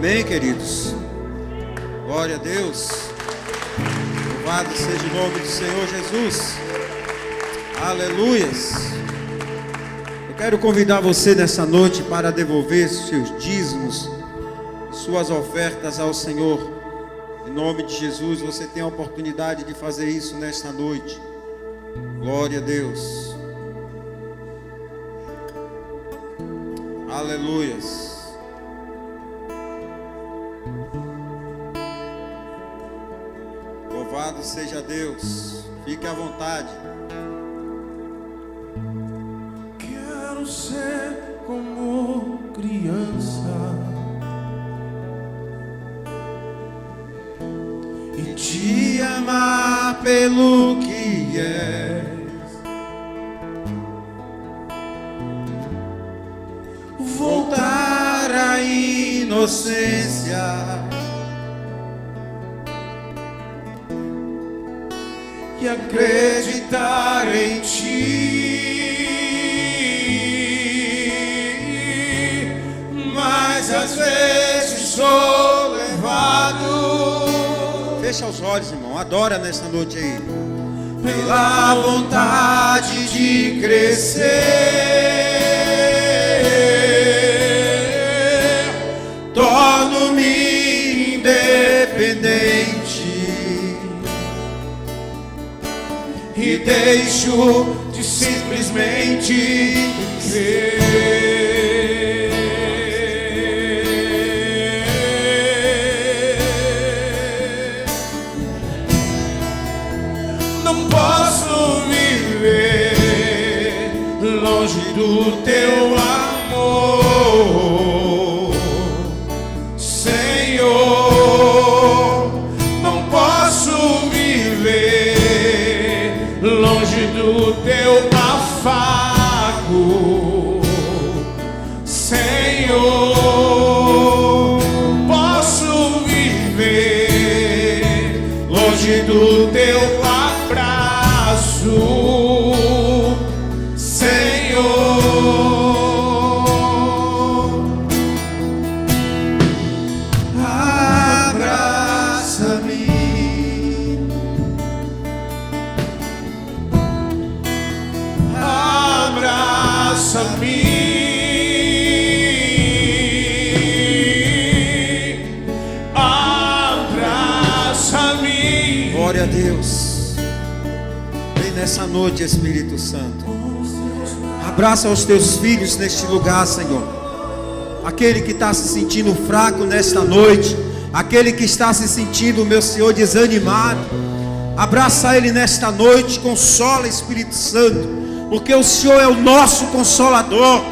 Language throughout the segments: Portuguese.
Amém, queridos? Glória a Deus. Louvado seja o nome do Senhor Jesus. Aleluias. Eu quero convidar você nessa noite para devolver seus dízimos, suas ofertas ao Senhor. Em nome de Jesus, você tem a oportunidade de fazer isso nesta noite. Glória a Deus. Aleluias. Louvado seja Deus. Fique à vontade. Quero ser como criança E te amar pelo que és. Voltar à inocência. e acreditar em ti, mas às vezes sou levado Fecha os olhos, irmão. Adora nesta noite aí. pela vontade de crescer, torno-me independente e deixo de simplesmente crer. Não posso viver longe do teu amor, Senhor. Não posso viver longe do teu afago, Senhor. Não posso viver longe do teu abraço, Senhor. Abraça-me, abraça-me. Glória a Deus. Vem nessa noite, Espírito Santo. Abraça os teus filhos neste lugar, Senhor. Aquele que está se sentindo fraco nesta noite, aquele que está se sentindo, meu Senhor, desanimado, abraça ele nesta noite. Consola, Espírito Santo, porque o Senhor é o nosso Consolador.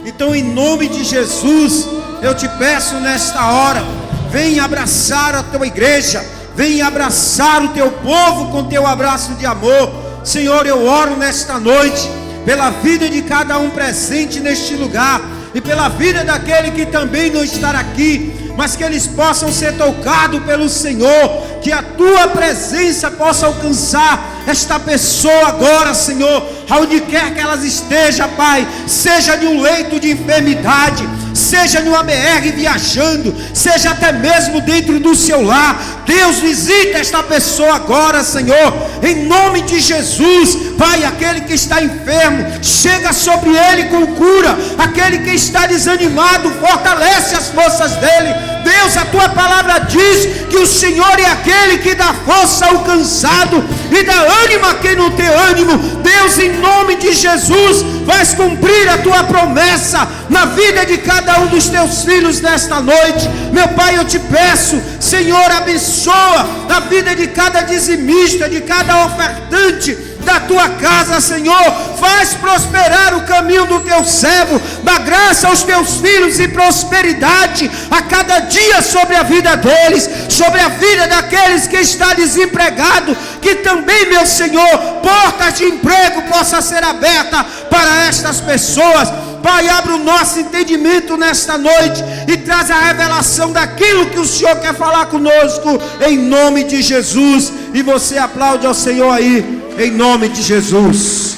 Então, em nome de Jesus, eu te peço nesta hora, vem abraçar a tua igreja, vem abraçar o teu povo com teu abraço de amor. Senhor, eu oro nesta noite pela vida de cada um presente neste lugar e pela vida daquele que também não está aqui, mas que eles possam ser tocados pelo Senhor, que a tua presença possa alcançar esta pessoa agora, Senhor, aonde quer que elas estejam, Pai, seja de um leito de enfermidade, seja numa BR viajando, seja até mesmo dentro do seu lar. Deus, visita esta pessoa agora, Senhor, em nome de Jesus. Pai, aquele que está enfermo, chega sobre ele com cura. Aquele que está desanimado, fortalece as forças dele. Deus, a tua palavra diz que o Senhor é aquele que dá força ao cansado e dá ânimo a quem não tem ânimo. Deus, em nome de Jesus, vais cumprir a tua promessa na vida de cada um dos teus filhos nesta noite. Meu Pai, eu te peço, Senhor, abençoa a vida de cada dizimista, de cada ofertante da tua casa, Senhor. Faz prosperar o caminho do teu servo, dá graça aos teus filhos e prosperidade a cada dia sobre a vida deles, sobre a vida daqueles que está desempregado, que também, meu Senhor, portas de emprego possa ser aberta para estas pessoas. Pai, abre o nosso entendimento nesta noite e traz a revelação daquilo que o Senhor quer falar conosco, em nome de Jesus. E você aplaude ao Senhor aí, em nome de Jesus.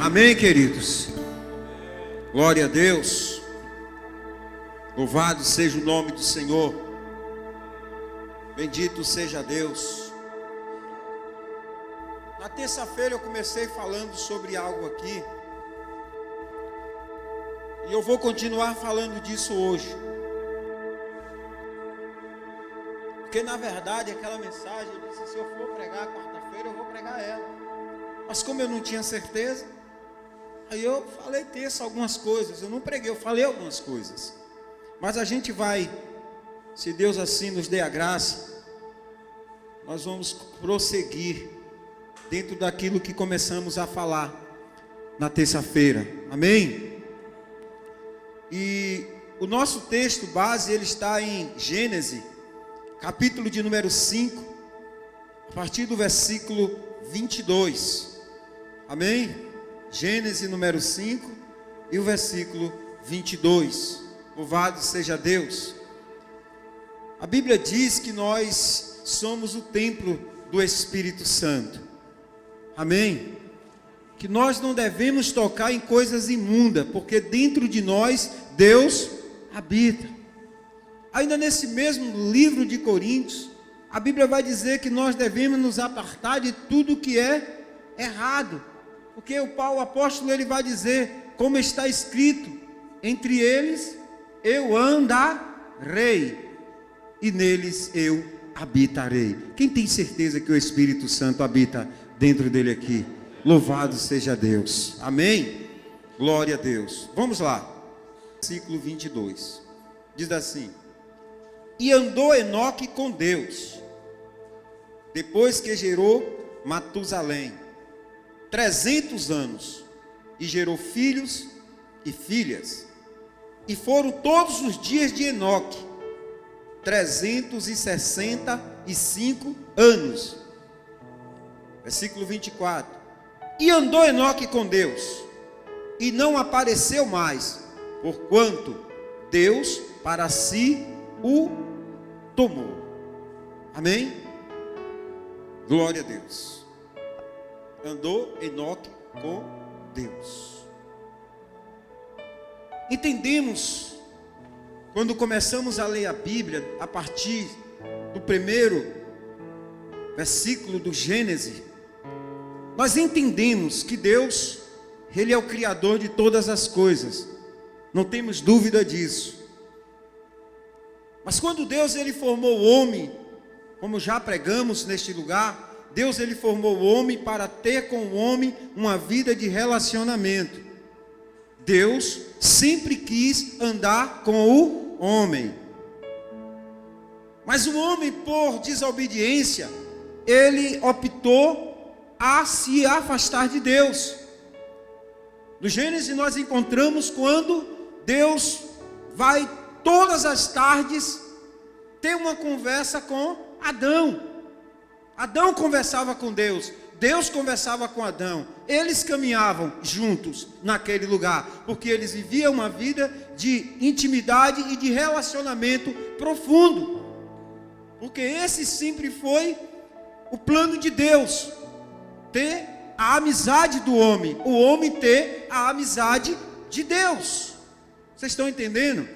Amém, queridos? Glória a Deus. Louvado seja o nome do Senhor. Bendito seja Deus. Na terça-feira eu comecei falando sobre algo aqui. E eu vou continuar falando disso hoje. Porque na verdade aquela mensagem, eu disse, se eu for pregar quarta-feira, eu vou pregar ela. Mas como eu não tinha certeza, aí eu falei terça algumas coisas. Eu não preguei, eu falei algumas coisas. Mas a gente vai, se Deus assim nos dê a graça, nós vamos prosseguir dentro daquilo que começamos a falar na terça-feira. Amém? E o nosso texto base, ele está em Gênesis, capítulo de número 5, a partir do versículo 22. Amém? Gênesis número 5 e o versículo 22. Louvado seja Deus. A Bíblia diz que nós somos o templo do Espírito Santo. Amém? Que nós não devemos tocar em coisas imundas, porque dentro de nós Deus habita. Ainda nesse mesmo livro de Coríntios, a Bíblia vai dizer que nós devemos nos apartar de tudo que é errado. Porque o apóstolo ele vai dizer, como está escrito, entre eles eu andarei e neles eu habitarei. Quem tem certeza que o Espírito Santo habita dentro dele aqui? Louvado seja Deus. Amém? Glória a Deus. Vamos lá. Versículo 22. Diz assim: E andou Enoque com Deus, depois que gerou Matusalém, 300 anos, e gerou filhos e filhas. E foram todos os dias de Enoque 365 anos. Versículo 24. E andou Enoque com Deus, e não apareceu mais, porquanto Deus para si o tomou. Amém? Glória a Deus. Andou Enoque com Deus. Entendemos, quando começamos a ler a Bíblia, a partir do primeiro versículo do Gênesis, nós entendemos que Deus, Ele é o Criador de todas as coisas, não temos dúvida disso. Mas quando Deus Ele formou o homem, como já pregamos neste lugar, Deus Ele formou o homem para ter com o homem uma vida de relacionamento. Deus sempre quis andar com o homem. Mas o homem, por desobediência, ele optou a se afastar de Deus. No Gênesis nós encontramos quando Deus vai todas as tardes ter uma conversa com Adão. Adão conversava com Deus, Deus conversava com Adão. Eles caminhavam juntos naquele lugar, porque eles viviam uma vida de intimidade e de relacionamento profundo. Porque esse sempre foi o plano de Deus, ter a amizade do homem, o homem ter a amizade de Deus. Vocês estão entendendo?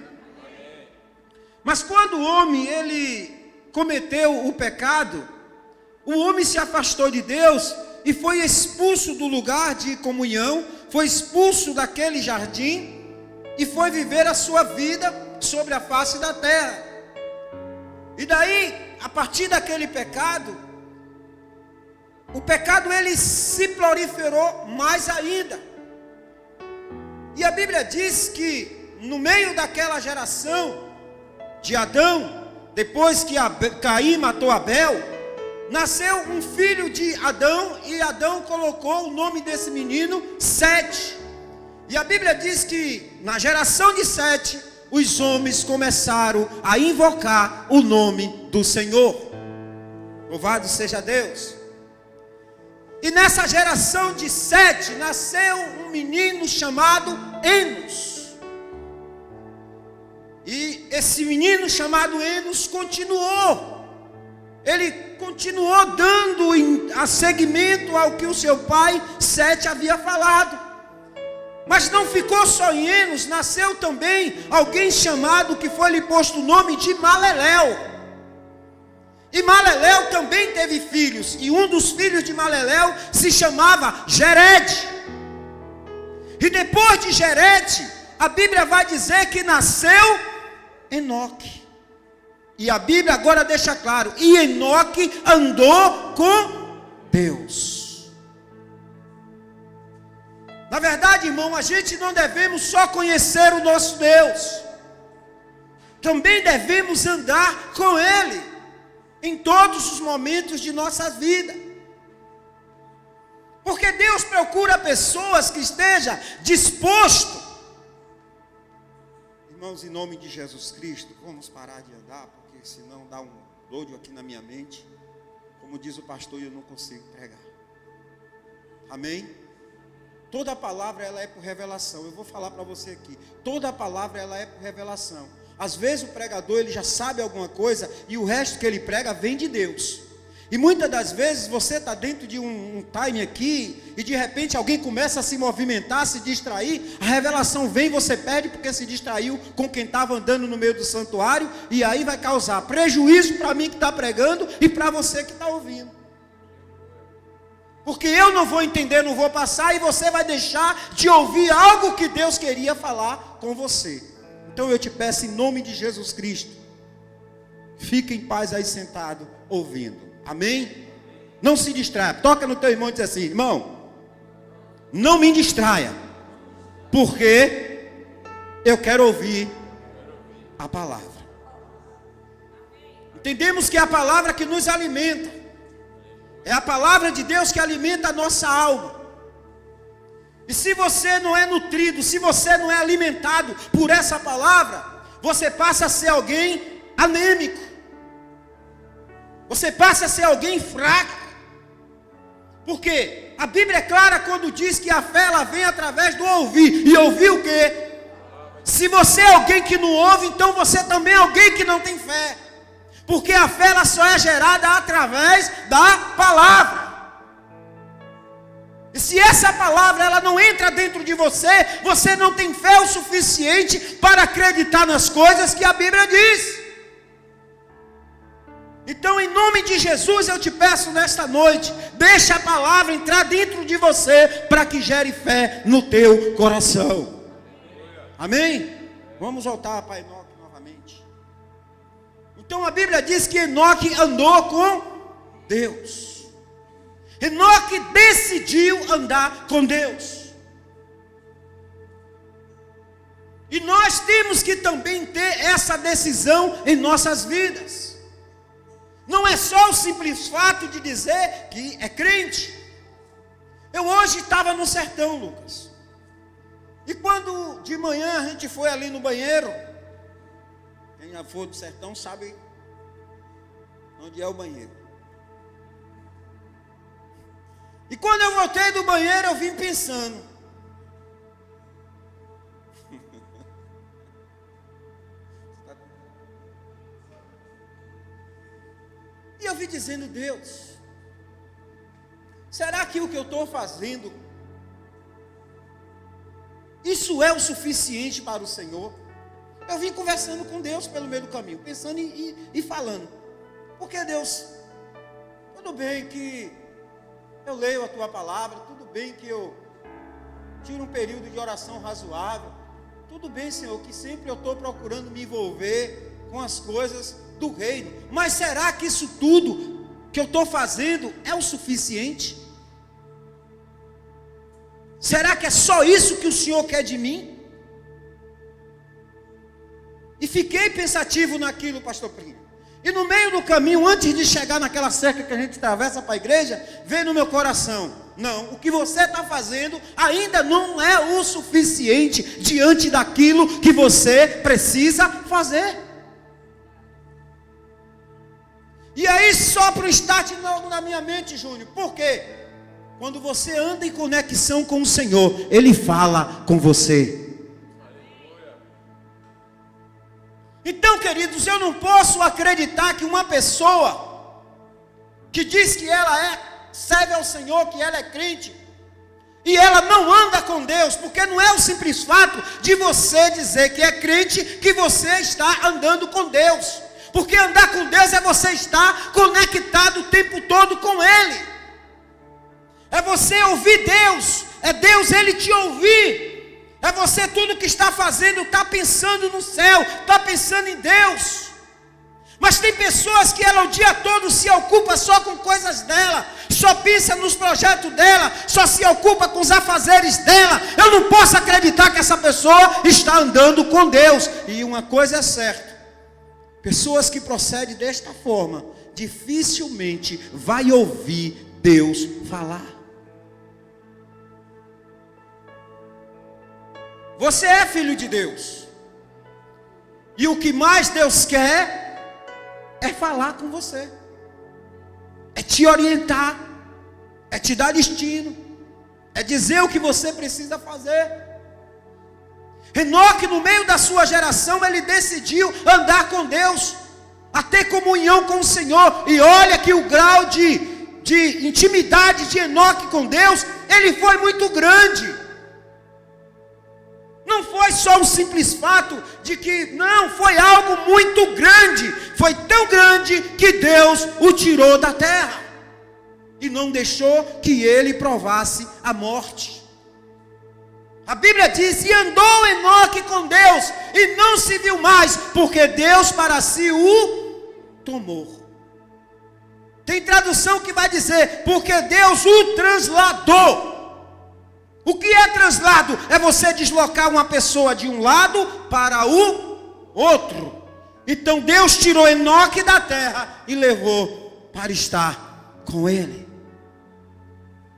Mas quando o homem ele cometeu o pecado, o homem se afastou de Deus e foi expulso do lugar de comunhão, foi expulso daquele jardim e foi viver a sua vida sobre a face da terra. E daí, a partir daquele pecado, o pecado ele se proliferou mais ainda. E a Bíblia diz que no meio daquela geração de Adão, depois que Caim matou Abel, nasceu um filho de Adão, e Adão colocou o nome desse menino Sete. E a Bíblia diz que na geração de Sete, os homens começaram a invocar o nome do Senhor. Louvado seja Deus. E nessa geração de Sete, nasceu um menino chamado Enos. E esse menino chamado Enos continuou. Ele continuou dando seguimento ao que o seu pai Sete havia falado. Mas não ficou só em Enos, nasceu também alguém chamado, que foi-lhe posto o nome de Maleléu. E Maleléu também teve filhos, e um dos filhos de Maleléu se chamava Jered. E depois de Jered, a Bíblia vai dizer que nasceu Enoque. E a Bíblia agora deixa claro, e Enoque andou com Deus. Na verdade, irmão, a gente não devemos só conhecer o nosso Deus, também devemos andar com Ele, em todos os momentos de nossa vida. Porque Deus procura pessoas que estejam dispostas. Irmãos, em nome de Jesus Cristo, vamos parar de andar, porque senão dá um doido aqui na minha mente. Como diz o pastor, eu não consigo pregar. Amém? Toda a palavra ela é por revelação. Eu vou falar para você aqui. Toda a palavra ela é por revelação. Às vezes o pregador ele já sabe alguma coisa e o resto que ele prega vem de Deus. E muitas das vezes você está dentro de um time aqui e de repente alguém começa a se movimentar, se distrair. A revelação vem e você perde porque se distraiu com quem estava andando no meio do santuário. E aí vai causar prejuízo para mim que está pregando e para você que está ouvindo. Porque eu não vou entender, não vou passar, e você vai deixar de ouvir algo que Deus queria falar com você. Então eu te peço em nome de Jesus Cristo, fique em paz aí sentado, ouvindo. Amém? Não se distraia, toca no teu irmão e diz assim: irmão, não me distraia, porque eu quero ouvir a palavra. Entendemos que é a palavra que nos alimenta. É a palavra de Deus que alimenta a nossa alma. E se você não é nutrido, se você não é alimentado por essa palavra, você passa a ser alguém anêmico. Você passa a ser alguém fraco. Porque a Bíblia é clara quando diz que a fé ela vem através do ouvir. E ouvir o quê? Se você é alguém que não ouve, então você também é alguém que não tem fé. Porque a fé ela só é gerada através da palavra. E se essa palavra ela não entra dentro de você, você não tem fé o suficiente para acreditar nas coisas que a Bíblia diz. Então, em nome de Jesus, eu te peço nesta noite, deixa a palavra entrar dentro de você, para que gere fé no teu coração. Amém? Vamos voltar para Enoque novamente. Então a Bíblia diz que Enoque andou com Deus. Enoque decidiu andar com Deus. E nós temos que também ter essa decisão em nossas vidas. Não é só o simples fato de dizer que é crente. Eu hoje estava no sertão, Lucas. E quando de manhã a gente foi ali no banheiro, quem já for do sertão sabe onde é o banheiro. E quando eu voltei do banheiro, eu vim pensando. E eu vim dizendo: Deus, será que o que eu estou fazendo, isso é o suficiente para o Senhor? Eu vim conversando com Deus pelo meio do caminho, pensando e falando. Porque Deus, tudo bem que eu leio a tua palavra, tudo bem que eu tiro um período de oração razoável, tudo bem, Senhor, que sempre eu estou procurando me envolver com as coisas do reino, mas será que isso tudo que eu estou fazendo é o suficiente? Será que é só isso que o Senhor quer de mim? E fiquei pensativo naquilo, pastor Plínio. E no meio do caminho, antes de chegar naquela cerca que a gente atravessa para a igreja, veio no meu coração: não, o que você está fazendo ainda não é o suficiente diante daquilo que você precisa fazer. E aí sopra um start na minha mente, Júnior. Por quê? Quando você anda em conexão com o Senhor, Ele fala com você. Então, queridos, eu não posso acreditar que uma pessoa que diz que ela serve ao Senhor, que ela é crente, E ela não anda com Deus, porque não é o simples fato de você dizer que é crente, que você está andando com Deus. Porque andar com Deus é você estar conectado o tempo todo com Ele. É você ouvir Deus, é Deus Ele te ouvir. É você tudo que está fazendo, está pensando no céu, está pensando em Deus. Mas tem pessoas que ela o dia todo se ocupa só com coisas dela, só pensa nos projetos dela, só se ocupa com os afazeres dela. Eu não posso acreditar que essa pessoa está andando com Deus. E uma coisa é certa: pessoas que procedem desta forma dificilmente vai ouvir Deus falar. Você é filho de Deus, e o que mais Deus quer é falar com você, é te orientar, é te dar destino, é dizer o que você precisa fazer. Enoque, no meio da sua geração, ele decidiu andar com Deus, a ter comunhão com o Senhor. E olha que o grau de intimidade de Enoque com Deus, ele foi muito grande. Não foi só um simples fato de que, não, foi algo muito grande. Foi tão grande que Deus o tirou da terra e não deixou que ele provasse a morte. A Bíblia diz: e andou Enoque com Deus, e não se viu mais, porque Deus para si o tomou. Tem tradução que vai dizer: porque Deus o trasladou. O que é traslado? É você deslocar uma pessoa de um lado para o outro. Então Deus tirou Enoque da terra e levou para estar com ele.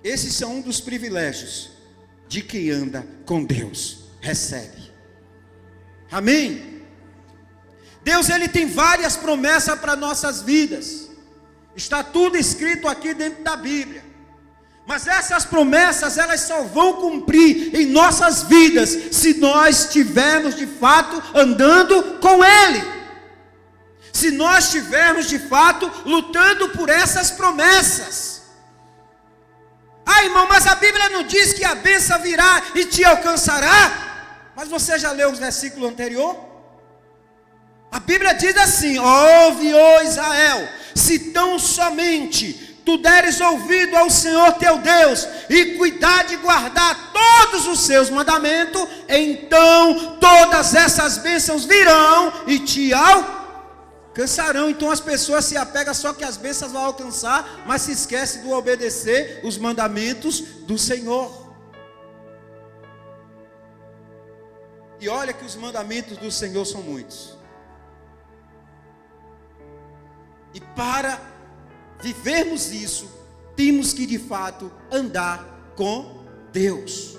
Esses são um dos privilégios de quem anda com Deus. Recebe. Amém? Deus, ele tem várias promessas para nossas vidas. Está tudo escrito aqui dentro da Bíblia. Mas essas promessas, elas só vão cumprir em nossas vidas se nós estivermos de fato andando com Ele. Se nós estivermos de fato lutando por essas promessas. Ah, irmão, mas a Bíblia não diz que a bênção virá e te alcançará? Mas você já leu o versículo anterior? A Bíblia diz assim: ouve, ó Israel, se tão somente tu deres ouvido ao Senhor teu Deus, e cuidar de guardar todos os seus mandamentos, então todas essas bênçãos virão e te alcançarão. Então as pessoas se apegam só que as bênçãos vão alcançar, mas se esquece de obedecer os mandamentos do Senhor. E olha que os mandamentos do Senhor são muitos. E para vivermos isso, temos que de fato andar com Deus.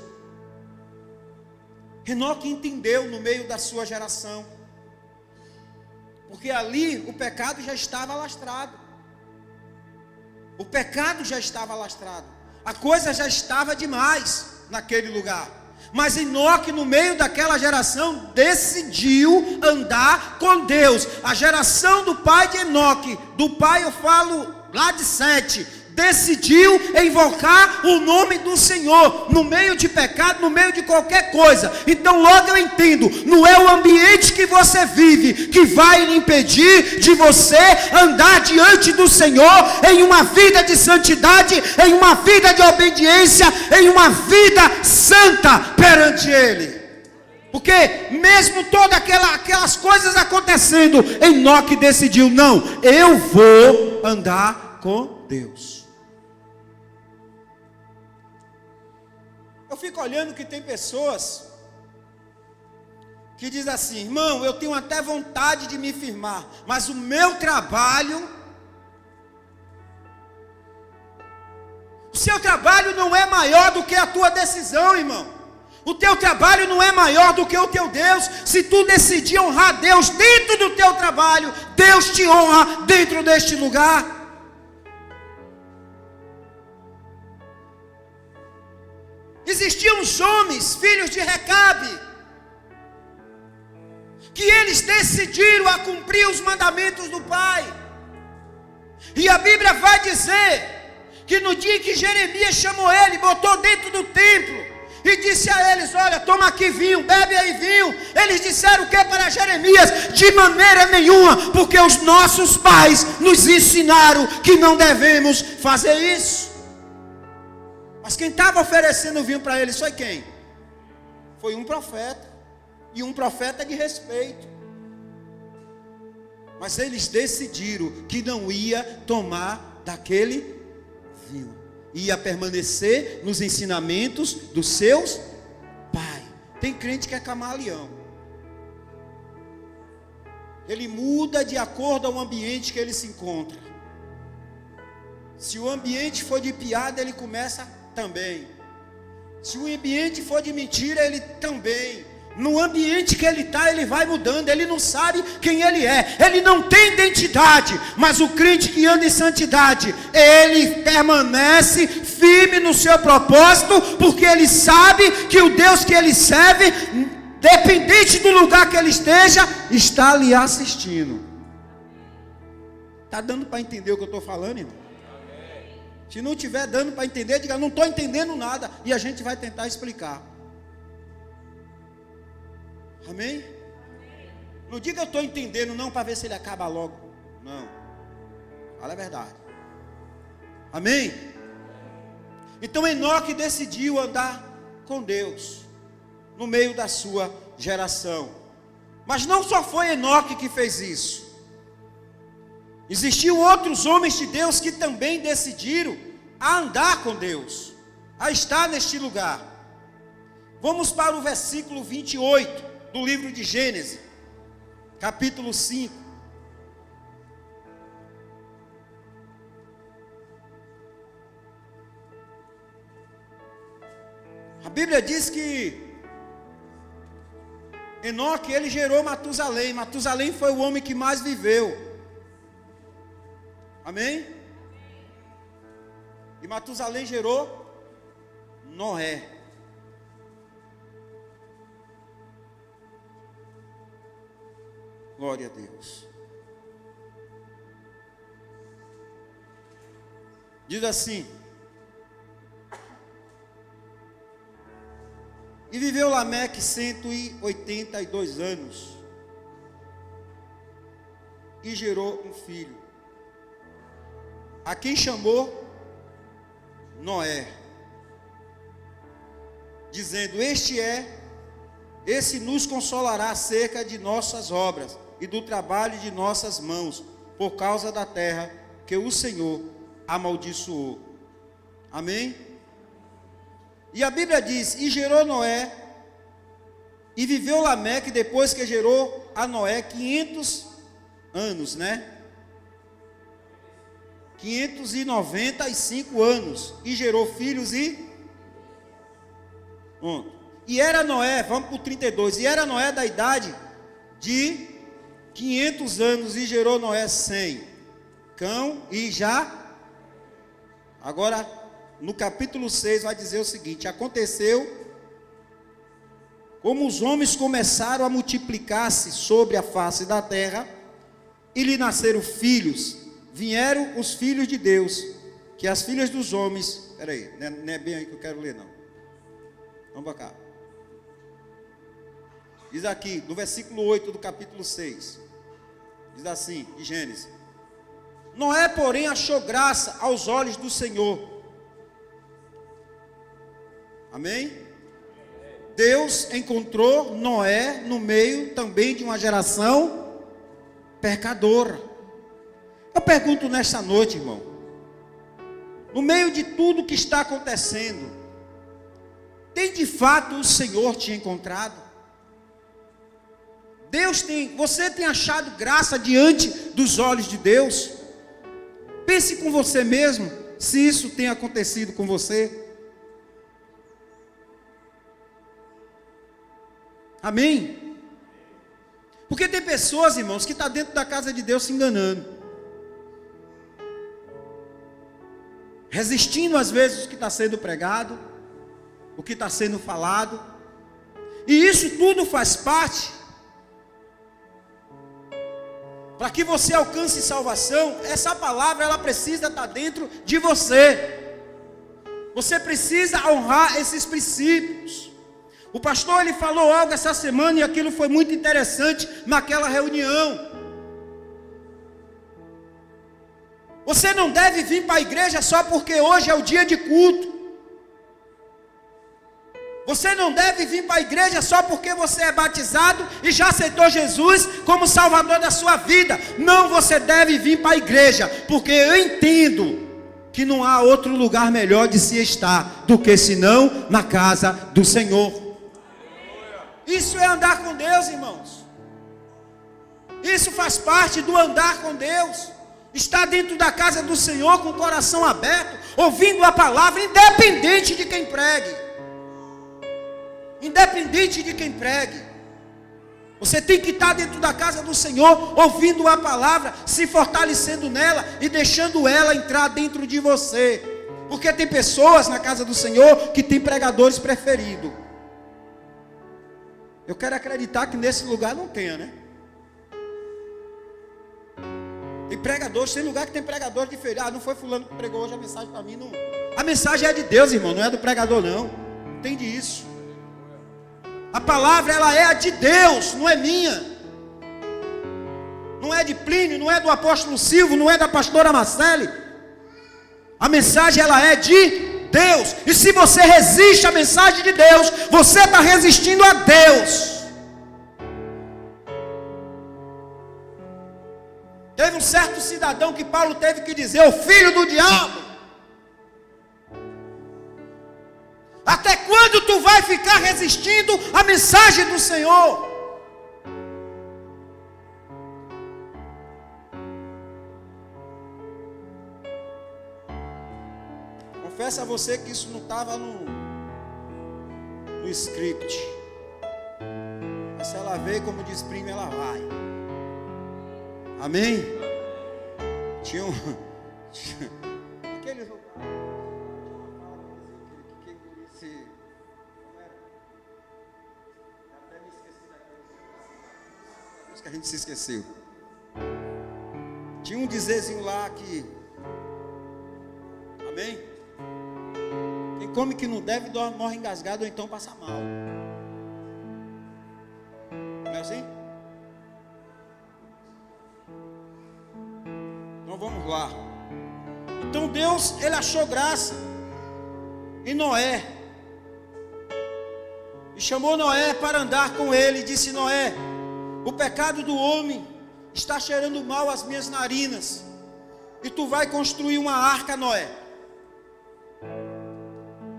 Enoque entendeu no meio da sua geração, porque ali o pecado já estava alastrado. O pecado já estava alastrado. A coisa já estava demais naquele lugar. Mas Enoque, no meio daquela geração, decidiu andar com Deus. A geração do pai de Enoque, do pai eu falo lá de Sete, decidiu invocar o nome do Senhor, no meio de pecado, no meio de qualquer coisa. Então logo eu entendo, não é o ambiente que você vive que vai lhe impedir de você andar diante do Senhor em uma vida de santidade, em uma vida de obediência, em uma vida santa perante Ele. Porque mesmo todas aquelas coisas acontecendo, Enoque decidiu: não, eu vou andar com Deus. Eu fico olhando que tem pessoas que dizem assim: irmão, eu tenho até vontade de me firmar, mas o meu trabalho, o seu trabalho não é maior do que a tua decisão, irmão. O teu trabalho não é maior do que o teu Deus. Se tu decidir honrar Deus dentro do teu trabalho, Deus te honra dentro deste lugar. Existiam os homens, filhos de Recabe, que eles decidiram a cumprir os mandamentos do Pai. E a Bíblia vai dizer que no dia que Jeremias chamou ele, botou dentro do templo e disse a eles: olha, toma aqui vinho, bebe aí vinho. Eles disseram o que para Jeremias? De maneira nenhuma, porque os nossos pais nos ensinaram que não devemos fazer isso. Mas quem estava oferecendo vinho para eles foi quem? Foi um profeta, e um profeta de respeito. Mas eles decidiram que não ia tomar daquele vinho, ia permanecer nos ensinamentos dos seus pais. Tem crente que é camaleão, ele muda de acordo ao ambiente que ele se encontra. Se o ambiente for de piada, ele começa também. Se o ambiente for de mentira, ele também. No ambiente que ele está, ele vai mudando. Ele não sabe quem ele é, ele não tem identidade. Mas o crente que anda em santidade, ele permanece firme no seu propósito, porque ele sabe que o Deus que ele serve, dependente do lugar que ele esteja, está lhe assistindo. Está dando para entender o que eu estou falando, irmão? Se não estiver dando para entender, diga: não estou entendendo nada, e a gente vai tentar explicar. Amém? Não diga eu estou entendendo não, para ver se ele acaba logo. Não, fala a verdade. Amém? Então Enoque decidiu andar com Deus no meio da sua geração. Mas não só foi Enoque que fez isso. Existiam outros homens de Deus que também decidiram a andar com Deus, a estar neste lugar. Vamos para o versículo 28 do livro de Gênesis, capítulo 5. A Bíblia diz que Enoque, ele gerou Matusalém. Matusalém foi o homem que mais viveu. Amém? E Matusalém gerou Noé. Glória a Deus. Diz assim: e viveu Lameque 182 anos, e gerou um filho, a quem chamou Noé, dizendo: esse nos consolará acerca de nossas obras e do trabalho de nossas mãos, por causa da terra que o Senhor amaldiçoou. Amém? E a Bíblia diz: e gerou Noé, e viveu Lameque depois que gerou a Noé 500 anos, né? 595 anos, e gerou filhos e era Noé, vamos para o 32, e era Noé da idade de 500 anos, e gerou Noé 100, cão e já. Agora, no capítulo 6 vai dizer o seguinte: aconteceu, como os homens começaram a multiplicar-se sobre a face da terra, e lhe nasceram filhos, vieram os filhos de Deus, que as filhas dos homens. Espera aí, não é bem aí que eu quero ler não. Vamos para cá. Diz aqui, no versículo 8 do capítulo 6. Diz assim, de Gênesis: Noé, porém, achou graça aos olhos do Senhor. Amém? Deus encontrou Noé no meio também de uma geração pecadora. Eu pergunto nesta noite, irmão, no meio de tudo que está acontecendo, tem de fato o Senhor te encontrado? Você tem achado graça diante dos olhos de Deus? Pense com você mesmo, se isso tem acontecido com você. Amém? Porque tem pessoas, irmãos, que estão dentro da casa de Deus se enganando, resistindo às vezes o que está sendo pregado, o que está sendo falado, e isso tudo faz parte Para que você alcance salvação, essa palavra ela precisa estar dentro de você. Você precisa honrar esses princípios. O pastor ele falou algo essa semana e aquilo foi muito interessante naquela reunião. Você não deve vir para a igreja só porque hoje é o dia de culto. Você não deve vir para a igreja só porque você é batizado e já aceitou Jesus como Salvador da sua vida. Não, você deve vir para a igreja, porque eu entendo que não há outro lugar melhor de se estar do que senão na casa do Senhor. Isso é andar com Deus, irmãos. Isso faz parte do andar com Deus. Estar dentro da casa do Senhor com o coração aberto, ouvindo a palavra, independente de quem pregue. Independente de quem pregue. Você tem que estar dentro da casa do Senhor, ouvindo a palavra, se fortalecendo nela e deixando ela entrar dentro de você. Porque tem pessoas na casa do Senhor que tem pregadores preferidos. Eu quero acreditar que nesse lugar não tenha, né? Tem pregadores, tem lugar que tem pregador diferente. Ah, não foi fulano que pregou hoje a mensagem para mim, não. A mensagem é de Deus, irmão, não é do pregador, não. Entende isso? A palavra ela é a de Deus, não é minha. Não é de Plínio, não é do apóstolo Silvio, não é da pastora Marcele. A mensagem ela é de Deus. E se você resiste à mensagem de Deus, você está resistindo a Deus. Teve um certo cidadão que Paulo teve que dizer, o filho do diabo. Até quando tu vai ficar resistindo à mensagem do Senhor? Confesso a você que isso não estava no script. Mas se ela veio, como diz primo, ela vai. Amém? Tinha aquele lugar. Que a gente se esqueceu. Tinha um dizerzinho lá que, amém? Quem come que não deve morre engasgado ou então passa mal. Não é assim? Então vamos lá. Então Deus ele achou graça em Noé e chamou Noé para andar com ele e disse: Noé, o pecado do homem está cheirando mal às minhas narinas. E tu vai construir uma arca, Noé.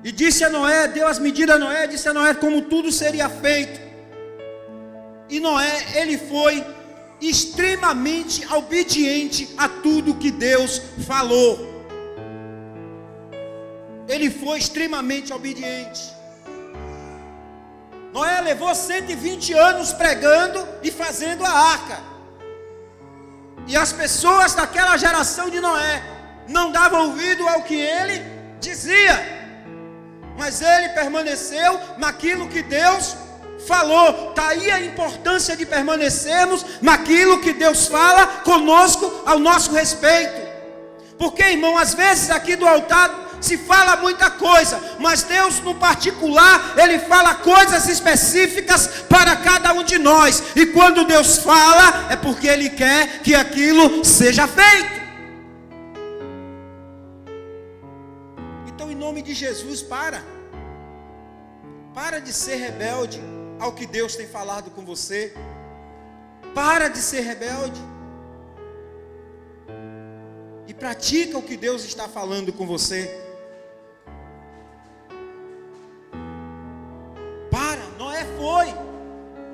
E disse a Noé, deu as medidas a Noé, disse a Noé como tudo seria feito. E Noé, ele foi extremamente obediente a tudo que Deus falou. Ele foi extremamente obediente. Noé levou 120 anos pregando e fazendo a arca. E as pessoas daquela geração de Noé não davam ouvido ao que ele dizia. Mas ele permaneceu naquilo que Deus falou. Está aí a importância de permanecermos naquilo que Deus fala conosco ao nosso respeito. Porque, irmão, às vezes aqui do altar se fala muita coisa, mas Deus no particular, Ele fala coisas específicas para cada um de nós. E quando Deus fala, é porque Ele quer que aquilo seja feito. Então, em nome de Jesus, para de ser rebelde ao que Deus tem falado com você. Para de ser rebelde. E pratica o que Deus está falando com você.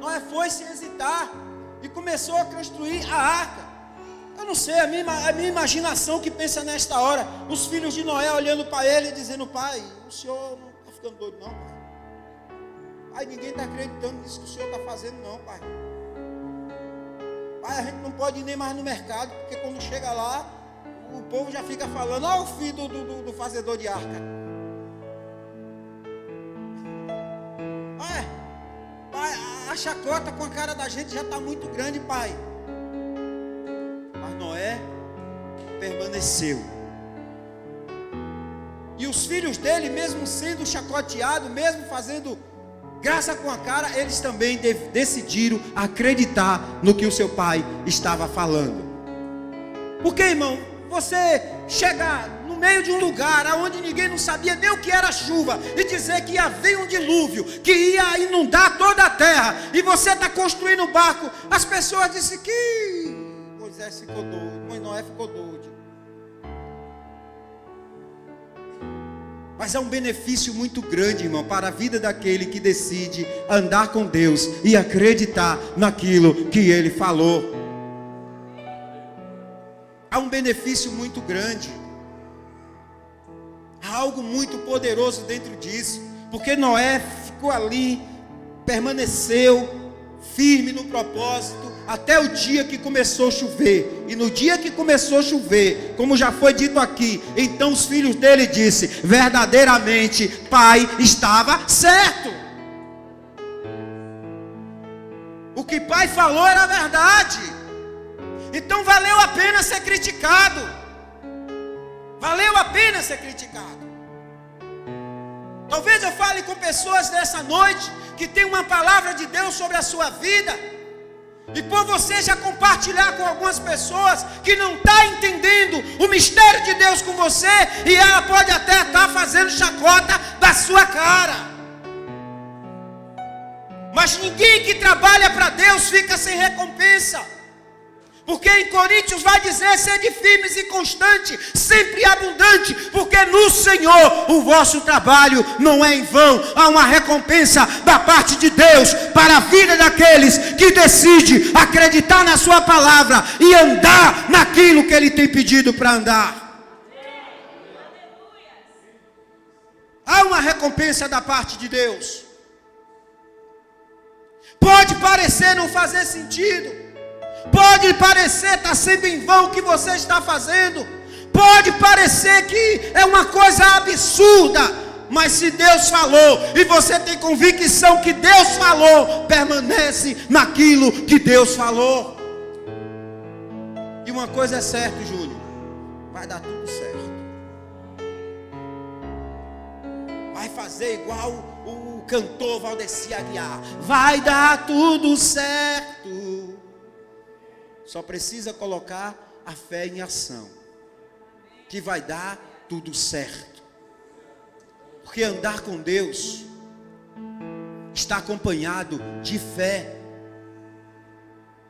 Noé foi sem hesitar e começou a construir a arca. Eu não sei, a minha imaginação que pensa nesta hora, os filhos de Noé olhando para ele e dizendo: pai, o senhor não está ficando doido não, pai? Pai, ninguém está acreditando nisso que o senhor está fazendo não, pai. Pai, a gente não pode ir nem mais no mercado, porque quando chega lá, o povo já fica falando: ó, o filho do fazedor de arca. A chacota com a cara da gente já está muito grande, pai. permaneceu. E os filhos dele, mesmo sendo chacoteados, mesmo fazendo graça com a cara, eles também decidiram acreditar no que o seu pai estava falando. Porque, irmão, você chegar no meio de um lugar onde ninguém não sabia nem o que era chuva, e dizer que ia vir um dilúvio, que ia inundar toda a terra, e você está construindo um barco, as pessoas dizem que Moisés ficou doido, Noé ficou doido. Mas é um benefício muito grande, irmão, para a vida daquele que decide andar com Deus e acreditar naquilo que Ele falou. Há um benefício muito grande. Há algo muito poderoso dentro disso. Porque Noé ficou ali, permaneceu firme no propósito, até o dia que começou a chover. E no dia que começou a chover, como já foi dito aqui, então os filhos dele disseram: verdadeiramente, pai estava certo. O que pai falou era verdade. Então valeu a pena ser criticado. Valeu a pena ser criticado. Talvez eu fale com pessoas nessa noite que tem uma palavra de Deus sobre a sua vida, e por você já compartilhar com algumas pessoas que não estão entendendo o mistério de Deus com você, e ela pode até estar fazendo chacota da sua cara. Mas ninguém que trabalha para Deus fica sem recompensa. Porque em Coríntios vai dizer: sede firmes e constante, sempre abundante, porque no Senhor o vosso trabalho não é em vão. Há uma recompensa da parte de Deus para a vida daqueles que decidem acreditar na sua palavra e andar naquilo que Ele tem pedido para andar. Há uma recompensa da parte de Deus. Pode parecer não fazer sentido, pode parecer estar sendo em vão o que você está fazendo, pode parecer que é uma coisa absurda, mas se Deus falou e você tem convicção que Deus falou, permanece naquilo que Deus falou. E uma coisa é certa, Júnior: vai dar tudo certo. Vai fazer igual o cantor Valdeci Aguiar: vai dar tudo certo. Só precisa colocar a fé em ação, que vai dar tudo certo. Porque andar com Deus está acompanhado de fé.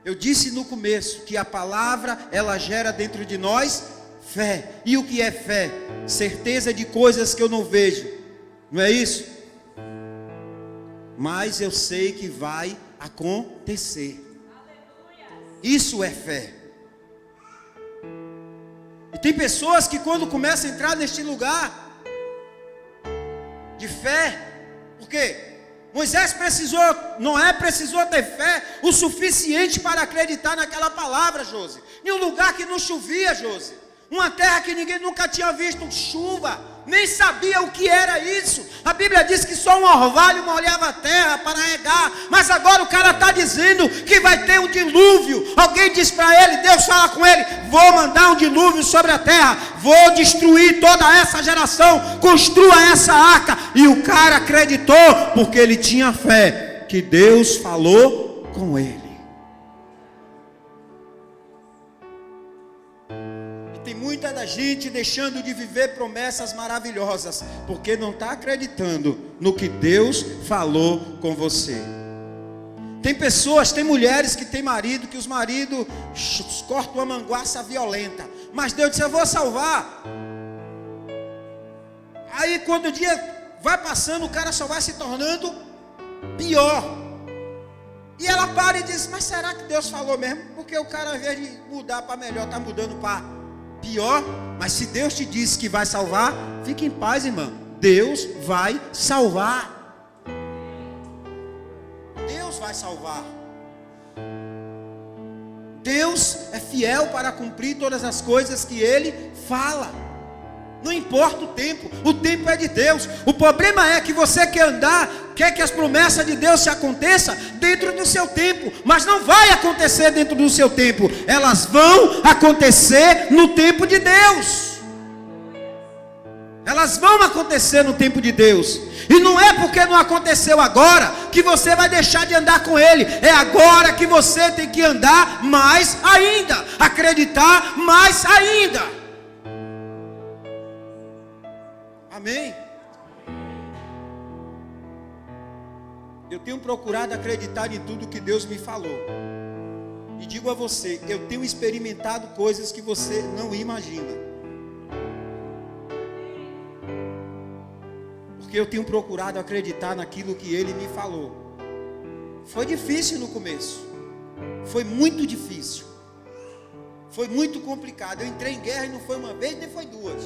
Eu disse no começo que a palavra, ela gera dentro de nós fé. E o que é fé? Certeza de coisas que eu não vejo. Não é isso? Mas eu sei que vai acontecer. Isso é fé. E tem pessoas que quando começam a entrar neste lugar de fé, porque Noé precisou ter fé o suficiente para acreditar naquela palavra, Josi. Em um lugar que não chovia, Josi. Uma terra que ninguém nunca tinha visto chuva, nem sabia o que era isso. A Bíblia diz que só um orvalho molhava a terra para regar. Mas agora o cara está dizendo que vai ter um dilúvio. Alguém diz para ele, Deus fala com ele: vou mandar um dilúvio sobre a terra, vou destruir toda essa geração, construa essa arca. E o cara acreditou, porque ele tinha fé que Deus falou com ele. Tem muita da gente deixando de viver promessas maravilhosas, porque não está acreditando no que Deus falou com você. Tem pessoas, tem mulheres que tem marido, que os maridos cortam uma manguaça violenta, mas Deus disse: eu vou salvar. Aí quando o dia vai passando, o cara só vai se tornando pior. E ela para e diz: mas será que Deus falou mesmo? Porque o cara, ao invés de mudar para melhor, está mudando para pior. Mas se Deus te disse que vai salvar, fique em paz, irmão. Deus vai salvar. Deus vai salvar. Deus é fiel para cumprir todas as coisas que Ele fala. Não importa o tempo é de Deus. O problema é que você quer que as promessas de Deus se aconteçam dentro do seu tempo, mas não vai acontecer dentro do seu tempo, elas vão acontecer no tempo de Deus. Elas vão acontecer no tempo de Deus. E não é porque não aconteceu agora que você vai deixar de andar com Ele. É agora que você tem que andar mais ainda, acreditar mais ainda. Amém? Eu tenho procurado acreditar em tudo que Deus me falou. E digo a você, eu tenho experimentado coisas que você não imagina. Porque eu tenho procurado acreditar naquilo que Ele me falou. Foi difícil no começo. Foi muito difícil. Foi muito complicado. Eu entrei em guerra e não foi uma vez, nem foi duas.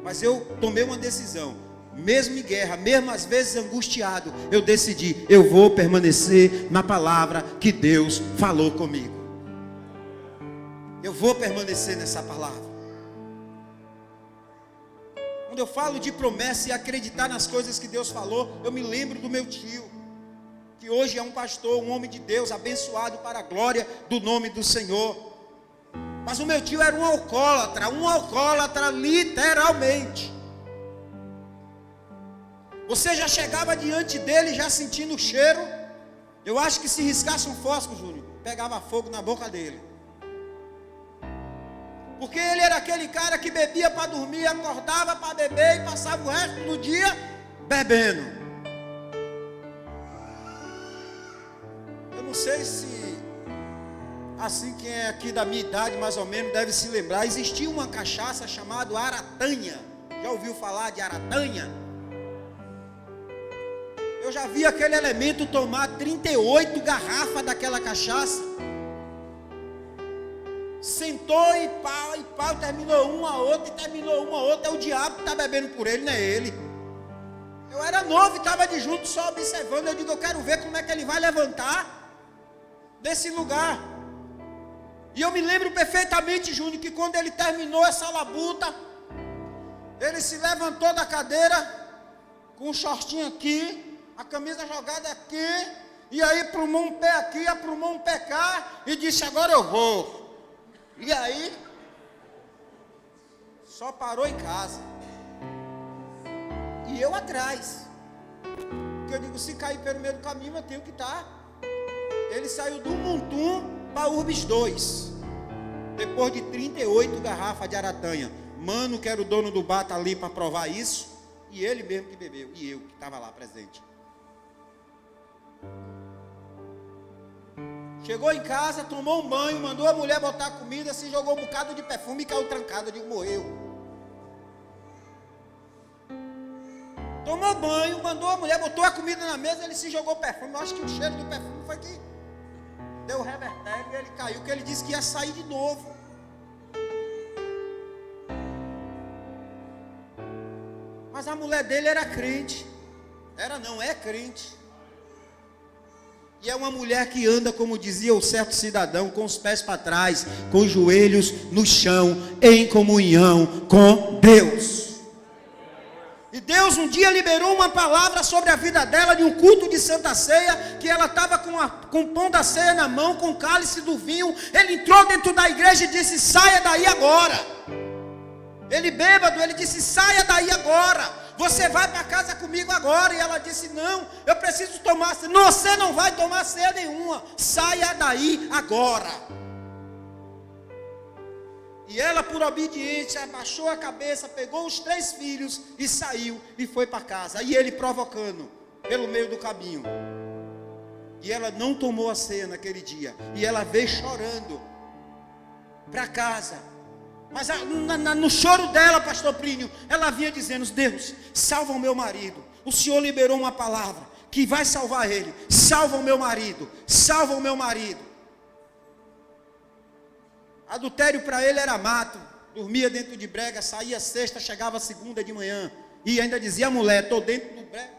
Mas eu tomei uma decisão. Mesmo em guerra, mesmo às vezes angustiado, eu decidi, eu vou permanecer na palavra que Deus falou comigo. Eu vou permanecer nessa palavra. Quando eu falo de promessa e acreditar nas coisas que Deus falou, eu me lembro do meu tio, que hoje é um pastor, um homem de Deus, abençoado para a glória do nome do Senhor. Mas o meu tio era um alcoólatra literalmente. Você já chegava diante dele já sentindo o cheiro. Eu acho que se riscasse um fósforo, Júnior, pegava fogo na boca dele. Porque ele era aquele cara que bebia para dormir, acordava para beber e passava o resto do dia bebendo. Eu não sei se, assim, quem é aqui da minha idade mais ou menos deve se lembrar, existia uma cachaça chamada Aratanha. Já ouviu falar de Aratanha? Eu já vi aquele elemento tomar 38 garrafas daquela cachaça. Sentou e pau, terminou uma a outra, e terminou uma a outra. É o diabo que está bebendo por ele, não é ele. Eu era novo e estava de junto só observando. Eu digo, eu quero ver como é que ele vai levantar desse lugar. E eu me lembro perfeitamente, Júnior, que quando ele terminou essa labuta, ele se levantou da cadeira, com um shortinho aqui, a camisa jogada aqui, e aí aprumou um pé aqui, aprumou um pé cá, e disse, agora eu vou. E aí, só parou em casa. E eu atrás. Porque eu digo, se cair pelo meio do caminho, eu tenho que estar. Ele saiu do Montum para Urbis 2. Depois de 38 garrafas de Aratanha. Mano, que era o dono do bar, tá ali para provar isso. E ele mesmo que bebeu. E eu que estava lá presente. Chegou em casa, tomou um banho, mandou a mulher botar comida, se jogou um bocado de perfume e caiu trancado. Eu digo, morreu. Tomou banho, mandou a mulher, botou a comida na mesa, ele se jogou perfume. Eu acho que o cheiro do perfume foi que deu revertério e ele caiu, que ele disse que ia sair de novo. Mas a mulher dele era crente. É crente. E é uma mulher que anda, como dizia o certo cidadão, com os pés para trás, com os joelhos no chão, em comunhão com Deus. E Deus um dia liberou uma palavra sobre a vida dela, de um culto de Santa Ceia, que ela estava com o pão da ceia na mão, com o cálice do vinho. Ele entrou dentro da igreja e disse, saia daí agora. Ele bêbado, ele disse, saia daí agora. Você vai para casa comigo agora. E ela disse, não, eu preciso tomar ceia. Não, você não vai tomar ceia nenhuma. Saia daí agora. E ela, por obediência, abaixou a cabeça, pegou os 3 filhos e saiu e foi para casa. E ele provocando pelo meio do caminho. E ela não tomou a ceia naquele dia. E ela veio chorando para casa. Mas no choro dela, pastor Plínio, ela vinha dizendo, Deus, salva o meu marido. O Senhor liberou uma palavra que vai salvar ele. Salva o meu marido, salva o meu marido. Adultério para ele era mato. Dormia dentro de brega, saía sexta, chegava segunda de manhã. E ainda dizia a mulher, estou dentro do brega.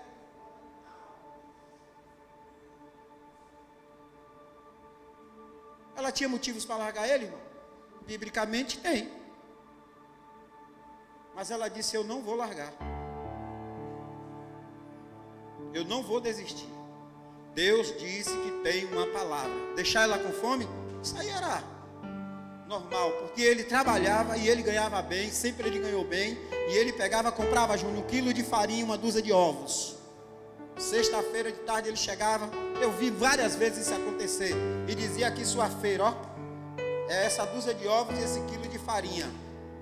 Ela tinha motivos para largar ele, irmão? Biblicamente tem. Mas ela disse: eu não vou largar. Eu não vou desistir. Deus disse que tem uma palavra. Deixar ela com fome? Isso aí era normal, porque ele trabalhava e ele ganhava bem, sempre ele ganhou bem. E ele pegava, comprava, Júnior, 1 quilo de farinha, 1 dúzia de ovos. Sexta-feira de tarde ele chegava. Eu vi várias vezes isso acontecer. E dizia: aqui sua feira, ó, é essa dúzia de ovos e esse quilo de farinha.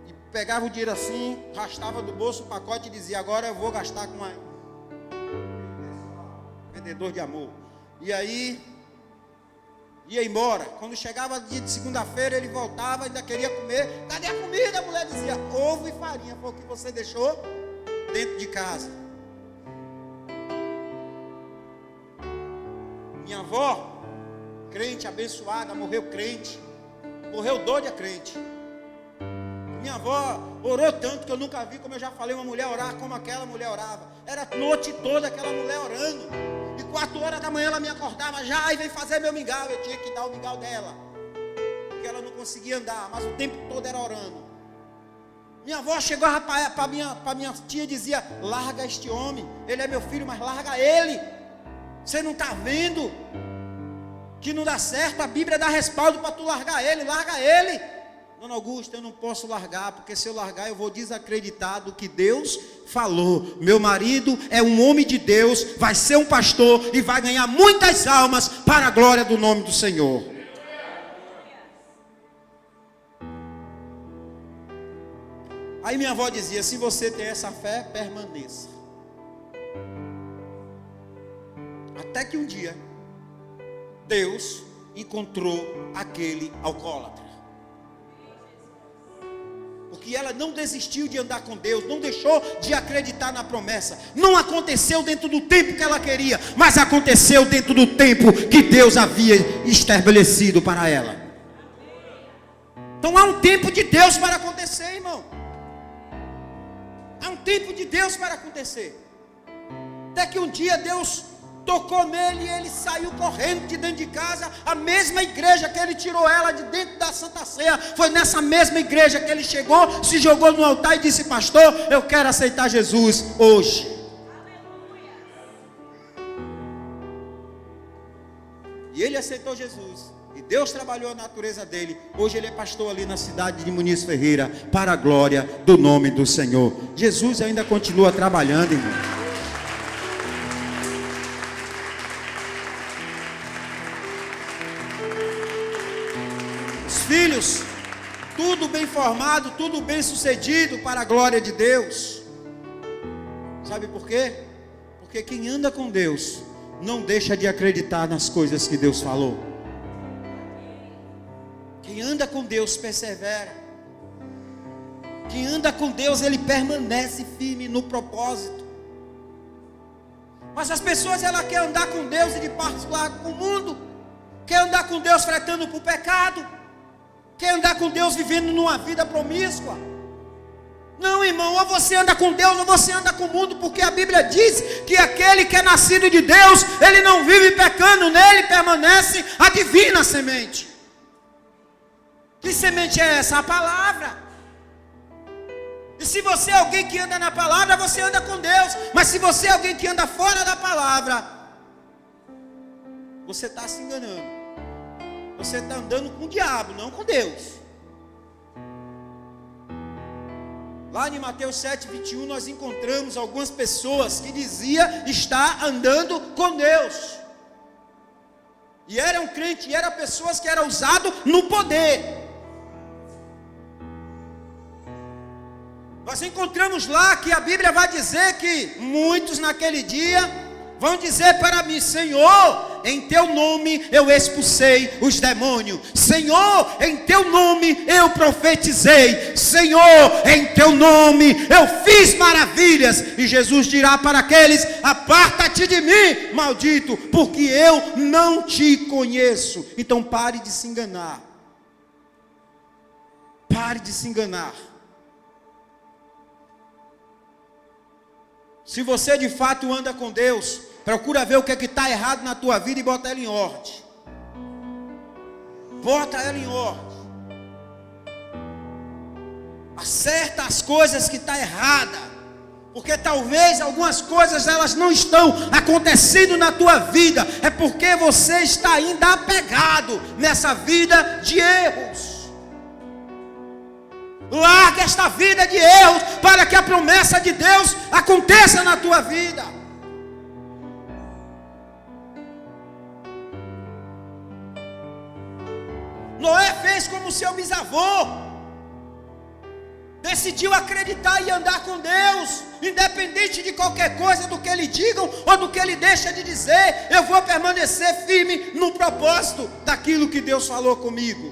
E pegava o dinheiro assim, arrastava do bolso o pacote e dizia: agora eu vou gastar com a vendedor de amor. E aí ia embora. Quando chegava dia de segunda-feira, ele voltava, ainda queria comer. Cadê a comida? A mulher dizia: ovo e farinha foi o que você deixou dentro de casa. Minha avó, crente, abençoada, morreu crente. Morreu doida crente. Minha avó orou tanto que eu nunca vi, como eu já falei, uma mulher orar como aquela mulher orava. Era a noite toda aquela mulher orando. E 4 horas da manhã ela me acordava já e veio fazer meu mingau. Eu tinha que dar o mingau dela, porque ela não conseguia andar, mas o tempo todo era orando. Minha avó chegava para minha tia e dizia: larga este homem, ele é meu filho, mas larga ele. Você não está vendo que não dá certo? A Bíblia dá respaldo para tu largar ele, larga ele. Dona Augusta, eu não posso largar, porque se eu largar eu vou desacreditar do que Deus falou. Meu marido é um homem de Deus, vai ser um pastor e vai ganhar muitas almas para a glória do nome do Senhor. Aí minha avó dizia: se você tem essa fé, permaneça. Até que um dia Deus encontrou aquele alcoólatra. Porque ela não desistiu de andar com Deus, não deixou de acreditar na promessa. Não aconteceu dentro do tempo que ela queria, mas aconteceu dentro do tempo que Deus havia estabelecido para ela. Então há um tempo de Deus para acontecer, irmão. Há um tempo de Deus para acontecer. Até que um dia Deus tocou nele e ele saiu correndo de dentro de casa. A mesma igreja que ele tirou ela de dentro da Santa Ceia, foi nessa mesma igreja que ele chegou, se jogou no altar e disse: pastor, eu quero aceitar Jesus hoje. E ele aceitou Jesus, e Deus trabalhou a natureza dele. Hoje ele é pastor ali na cidade de Muniz Ferreira, para a glória do nome do Senhor. Jesus ainda continua trabalhando, irmão. Filhos, tudo bem formado, tudo bem sucedido para a glória de Deus. Sabe por quê? Porque quem anda com Deus não deixa de acreditar nas coisas que Deus falou. Quem anda com Deus persevera. Quem anda com Deus, ele permanece firme no propósito. Mas as pessoas, ela quer andar com Deus e de particular com o mundo. Quer andar com Deus fretando para o pecado. Quer andar com Deus vivendo numa vida promíscua? Não, irmão, ou você anda com Deus ou você anda com o mundo, porque a Bíblia diz que aquele que é nascido de Deus, ele não vive pecando, nele permanece a divina semente. Que semente é essa? A palavra. E se você é alguém que anda na palavra, você anda com Deus. Mas se você é alguém que anda fora da palavra, você está se enganando. Você está andando com o diabo, não com Deus. Lá em Mateus 7:21 nós encontramos algumas pessoas que diziam estar andando com Deus. E eram crentes, e eram pessoas que eram usadas no poder. Nós encontramos lá que a Bíblia vai dizer que muitos naquele dia vão dizer para mim: Senhor, em teu nome eu expulsei os demônios. Senhor, em teu nome eu profetizei. Senhor, em teu nome eu fiz maravilhas. E Jesus dirá para aqueles: aparta-te de mim, maldito, porque eu não te conheço. Então pare de se enganar. Pare de se enganar. Se você de fato anda com Deus, procura ver o que está errado na tua vida e bota ela em ordem. Bota ela em ordem. Acerta as coisas que estão erradas. Porque talvez algumas coisas elas não estão acontecendo na tua vida. É porque você está ainda apegado nessa vida de erros. Larga esta vida de erros para que a promessa de Deus aconteça na tua vida. Noé fez como seu bisavô. Decidiu acreditar e andar com Deus, independente de qualquer coisa, do que ele digam ou do que ele deixa de dizer. Eu vou permanecer firme no propósito daquilo que Deus falou comigo.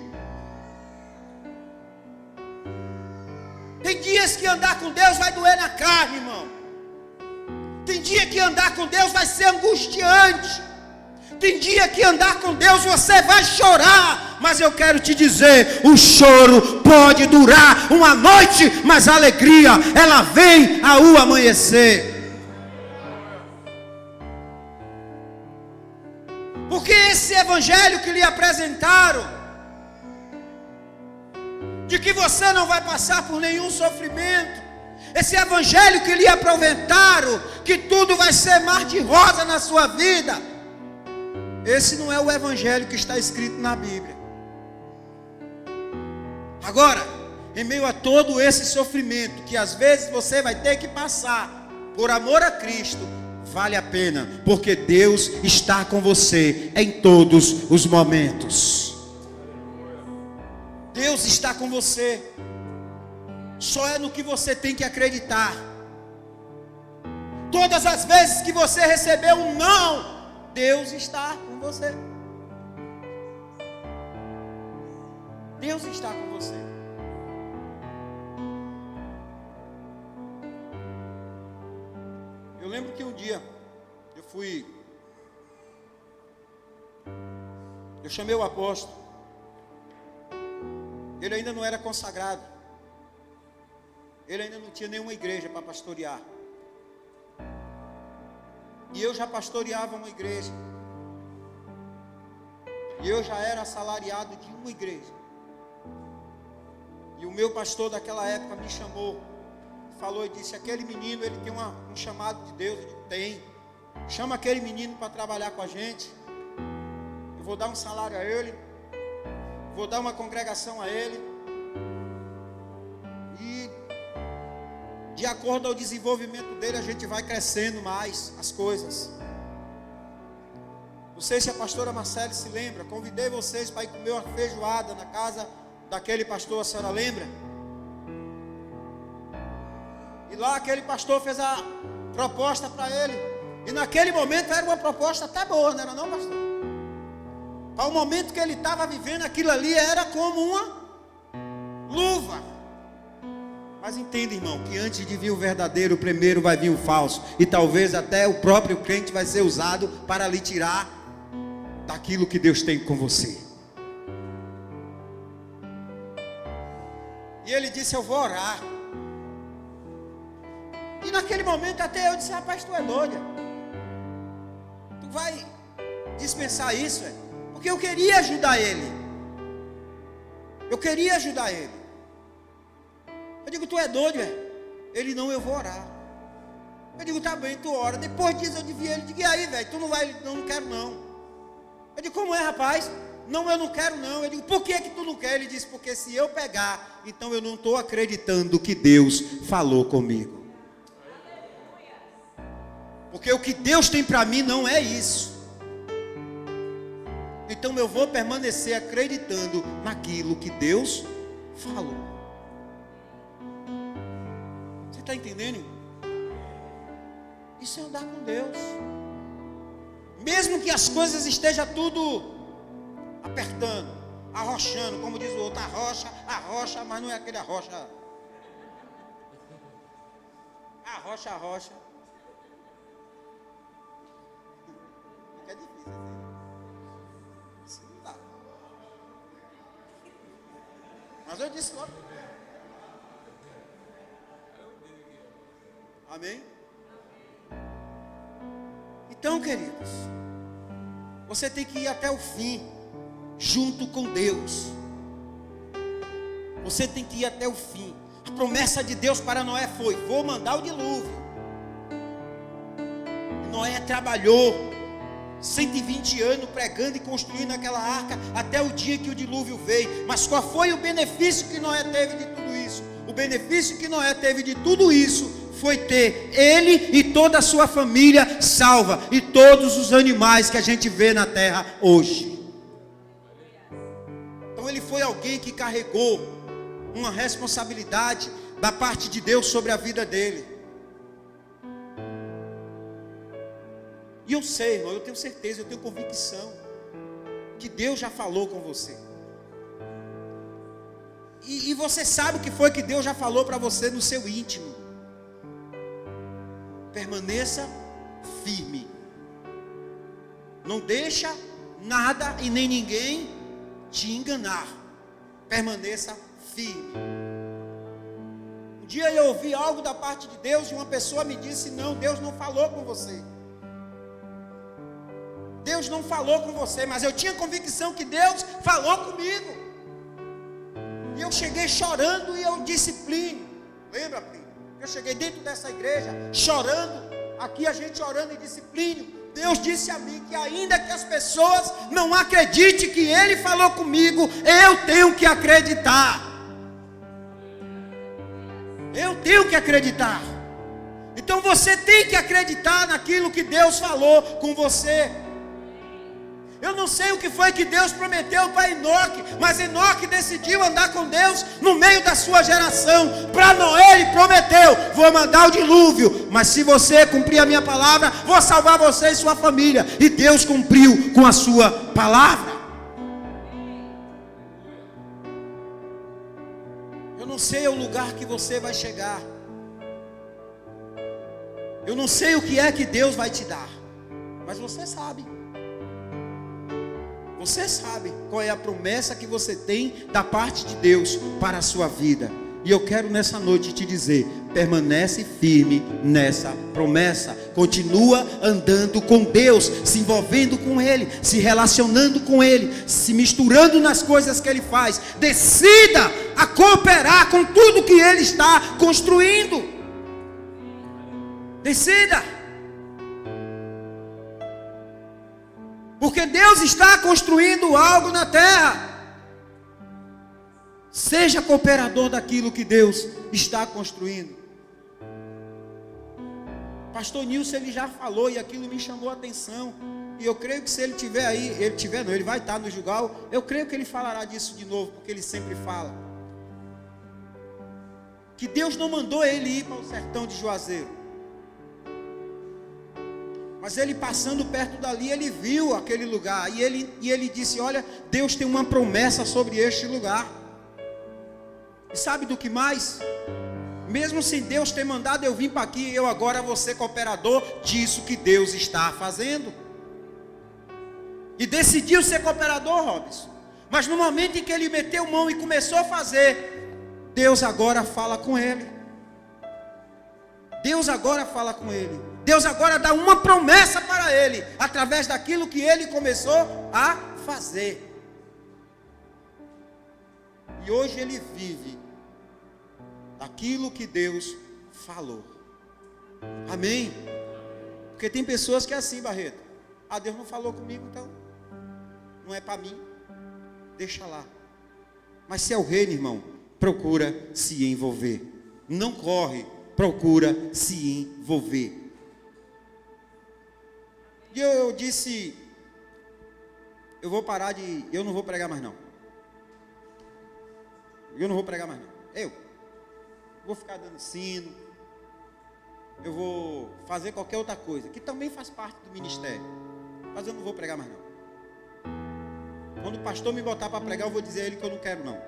Tem dias que andar com Deus vai doer na carne, irmão. Tem dia que andar com Deus vai ser angustiante. Tem dia que andar com Deus você vai chorar. Mas eu quero te dizer, o choro pode durar uma noite, mas a alegria, ela vem ao amanhecer. Porque esse evangelho que lhe apresentaram, de que você não vai passar por nenhum sofrimento, esse evangelho que lhe apresentaram, que tudo vai ser mar de rosa na sua vida, esse não é o evangelho que está escrito na Bíblia. Agora, em meio a todo esse sofrimento, que às vezes você vai ter que passar, por amor a Cristo, vale a pena, porque Deus está com você em todos os momentos. Deus está com você. Só é no que você tem que acreditar. Todas as vezes que você recebeu um não, Deus está com você. Deus está com você. Eu lembro que um dia eu chamei o apóstolo. Ele ainda não era consagrado. Ele ainda não tinha nenhuma igreja para pastorear. E eu já pastoreava uma igreja. E eu já era assalariado de uma igreja. E o meu pastor daquela época me chamou, falou e disse: aquele menino, ele tem um chamado de Deus. Eu digo: tem. Chama aquele menino para trabalhar com a gente. Eu vou dar um salário a ele, vou dar uma congregação a ele, e de acordo ao desenvolvimento dele, a gente vai crescendo mais as coisas. Não sei se a pastora Marcele se lembra. Convidei vocês para ir comer uma feijoada na casa daquele pastor, a senhora lembra? E lá aquele pastor fez a proposta para ele. E naquele momento era uma proposta até boa, não era não, pastor? Para o momento que ele estava vivendo, aquilo ali era como uma luva. Mas entenda, irmão, que antes de vir o verdadeiro, primeiro vai vir o falso. E talvez até o próprio crente vai ser usado para lhe tirar daquilo que Deus tem com você. E ele disse: eu vou orar. E naquele momento até eu disse: rapaz, tu é doido. Tu vai dispensar isso, porque eu queria ajudar ele. Eu queria ajudar ele. Eu digo: tu é doido, Ele: não, eu vou orar. Eu digo: tá bem, tu ora. Depois disso eu devia ele. Eu digo: e aí, velho, tu não vai? Não quero não. Eu digo: como é, rapaz? Não, eu não quero não. Eu digo: por que tu não quer? Ele disse: porque se eu pegar, então eu não estou acreditando que Deus falou comigo. Porque o que Deus tem para mim não é isso. Então eu vou permanecer acreditando naquilo que Deus falou. Você está entendendo? Isso é andar com Deus. Mesmo que as coisas estejam tudo apertando, arrochando, como diz o outro, arrocha, mas não é aquele arrocha. Arrocha. É difícil assim. Isso não dá. Mas eu disse logo. Amém? Então, queridos, você tem que ir até o fim, junto com Deus. Você tem que ir até o fim. A promessa de Deus para Noé foi: vou mandar o dilúvio. E Noé trabalhou 120 anos pregando e construindo aquela arca até o dia que o dilúvio veio. Mas qual foi o benefício que Noé teve de tudo isso? O benefício que Noé teve de tudo isso foi ter ele e toda a sua família salva, e todos os animais que a gente vê na terra hoje. Então ele foi alguém que carregou uma responsabilidade da parte de Deus sobre a vida dele. E eu sei, irmão, eu tenho certeza, eu tenho convicção que Deus já falou com você. E você sabe o que foi que Deus já falou para você no seu íntimo. Permaneça firme. Não deixa nada e nem ninguém te enganar. Permaneça firme. Um dia eu ouvi algo da parte de Deus e uma pessoa me disse: não, Deus não falou com você. Deus não falou com você, mas eu tinha convicção que Deus falou comigo. E eu cheguei chorando e eu disse: Plínio, lembra, Plínio? Eu cheguei dentro dessa igreja chorando, aqui a gente orando, e disse: Plínio, Deus disse a mim que ainda que as pessoas não acreditem que Ele falou comigo, eu tenho que acreditar. Eu tenho que acreditar. Então você tem que acreditar naquilo que Deus falou com você. Eu não sei o que foi que Deus prometeu para Enoque, mas Enoque decidiu andar com Deus no meio da sua geração. Para Noé Ele prometeu: vou mandar o dilúvio, mas se você cumprir a minha palavra, vou salvar você e sua família. E Deus cumpriu com a sua palavra. Eu não sei o lugar que você vai chegar. Eu não sei o que é que Deus vai te dar, mas você sabe. Você sabe qual é a promessa que você tem da parte de Deus para a sua vida. E eu quero nessa noite te dizer: permanece firme nessa promessa. Continua andando com Deus, se envolvendo com Ele, se relacionando com Ele, se misturando nas coisas que Ele faz. Decida a cooperar com tudo que Ele está construindo. Decida. Porque Deus está construindo algo na terra. Seja cooperador daquilo que Deus está construindo. Pastor Nilson, ele já falou e aquilo me chamou a atenção. E eu creio que se ele tiver aí, ele vai estar no julgal. Eu creio que ele falará disso de novo, porque ele sempre fala. Que Deus não mandou ele ir para o sertão de Juazeiro. Mas ele passando perto dali, ele viu aquele lugar. E ele disse: olha, Deus tem uma promessa sobre este lugar. E sabe do que mais? Mesmo sem Deus ter mandado eu vir para aqui, eu agora vou ser cooperador disso que Deus está fazendo. E decidiu ser cooperador, Robson. Mas no momento em que ele meteu mão e começou a fazer, Deus agora fala com ele. Deus agora fala com ele. Deus agora dá uma promessa para ele, através daquilo que ele começou a fazer. E hoje ele vive daquilo que Deus falou. Amém? Porque tem pessoas que é assim, Barreto: ah, Deus não falou comigo, então não é para mim, deixa lá. Mas se é o reino, irmão, procura se envolver. Não corre, procura se envolver. E eu disse: eu vou parar de... eu não vou pregar mais não. Eu não vou pregar mais não. Eu vou ficar dando ensino. Eu vou fazer qualquer outra coisa, que também faz parte do ministério. Mas eu não vou pregar mais não. Quando o pastor me botar para pregar, eu vou dizer a ele que eu não quero não.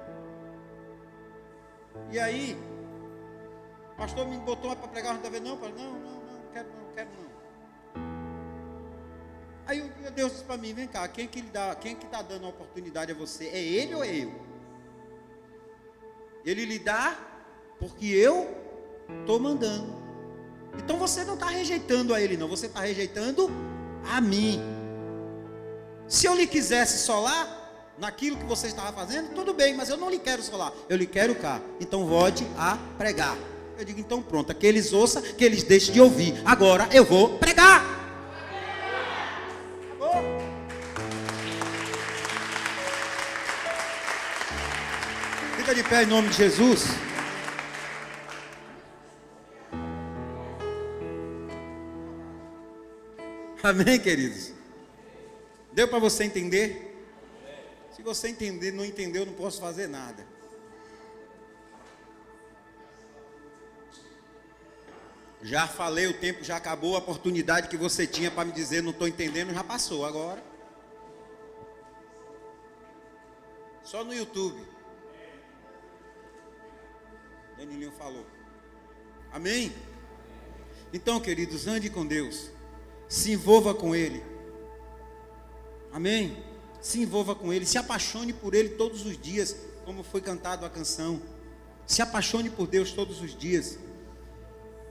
E aí, o pastor me botou para pregar, eu não, não, quero não. Aí um dia Deus disse para mim: vem cá, quem que está dando a oportunidade a você? É ele ou é eu? Ele lhe dá porque eu estou mandando. Então você não está rejeitando a ele não, você está rejeitando a mim. Se eu lhe quisesse só lá, naquilo que você estava fazendo, tudo bem, mas eu não lhe quero só lá, eu lhe quero cá. Então volte a pregar. Eu digo, então pronto, que eles ouçam, que eles deixem de ouvir. Agora eu vou pregar. Fica de pé em nome de Jesus. Amém, queridos? Deu para você entender? Se você entender, não entendeu, eu não posso fazer nada. Já falei, o tempo já acabou, a oportunidade que você tinha para me dizer, não estou entendendo, já passou agora. Só no YouTube. Danilinho falou. Amém? Então, queridos, ande com Deus. Se envolva com Ele. Amém? Se envolva com Ele. Se apaixone por Ele todos os dias, como foi cantado a canção. Se apaixone por Deus todos os dias.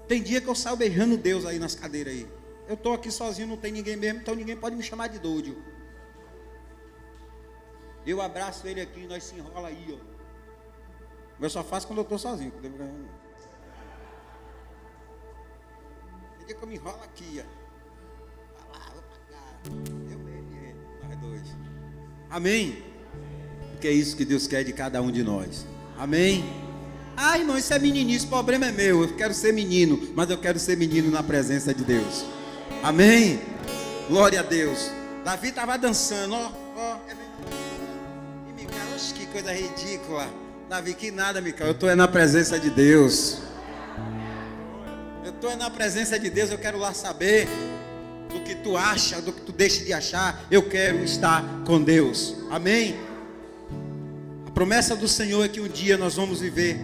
Tem dia que eu saio beijando Deus aí nas cadeiras aí. Eu estou aqui sozinho, não tem ninguém mesmo, então ninguém pode me chamar de doido. Eu abraço Ele aqui, nós se enrola aí, ó. Eu só faço quando eu estou sozinho. Tem dia que eu me enrolo aqui, ó. Eu mesmo, nós dois. Amém? Porque é isso que Deus quer de cada um de nós. Amém? Ah, irmão, isso é meninice, o problema é meu. Eu quero ser menino, mas eu quero ser menino na presença de Deus. Amém? Glória a Deus. Davi estava dançando, ó. E Micael, que coisa ridícula. Davi, que nada, Micael. Eu estou na presença de Deus. Eu estou na presença de Deus, eu quero lá saber do que tu acha, do que tu deixa de achar. Eu quero estar com Deus. Amém? A promessa do Senhor é que um dia nós vamos viver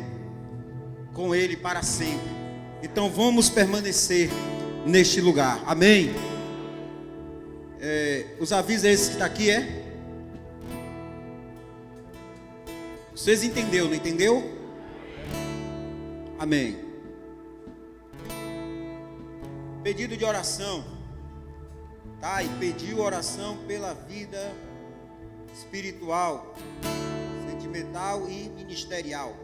com Ele para sempre. Então vamos permanecer neste lugar. Amém? Os avisos é esse que está aqui, é? Vocês entenderam, não entendeu? Amém. Pedido de oração. Tá? E pediu oração pela vida espiritual, sentimental e ministerial.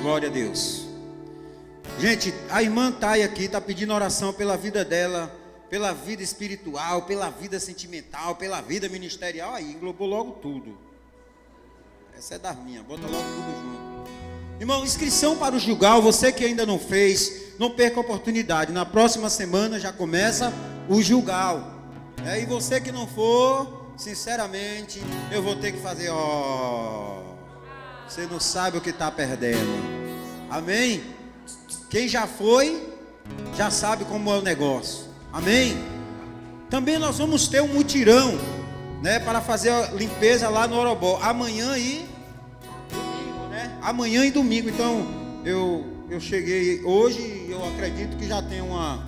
Glória a Deus. Gente, a irmã Thay aqui está pedindo oração pela vida dela, pela vida espiritual, pela vida sentimental, pela vida ministerial. Aí englobou logo tudo. Essa é das minhas, bota logo tudo junto. Irmão, inscrição para o Gilgal, você que ainda não fez, não perca a oportunidade. Na próxima semana já começa o Gilgal. E você que não for, sinceramente, eu vou ter que fazer, você não sabe o que está perdendo. Amém? Quem já foi, já sabe como é o negócio. Amém? Também nós vamos ter um mutirão, né, para fazer a limpeza lá no Orobó. Amanhã e domingo, né? Amanhã e domingo. Então, eu cheguei hoje e eu acredito que já tem uma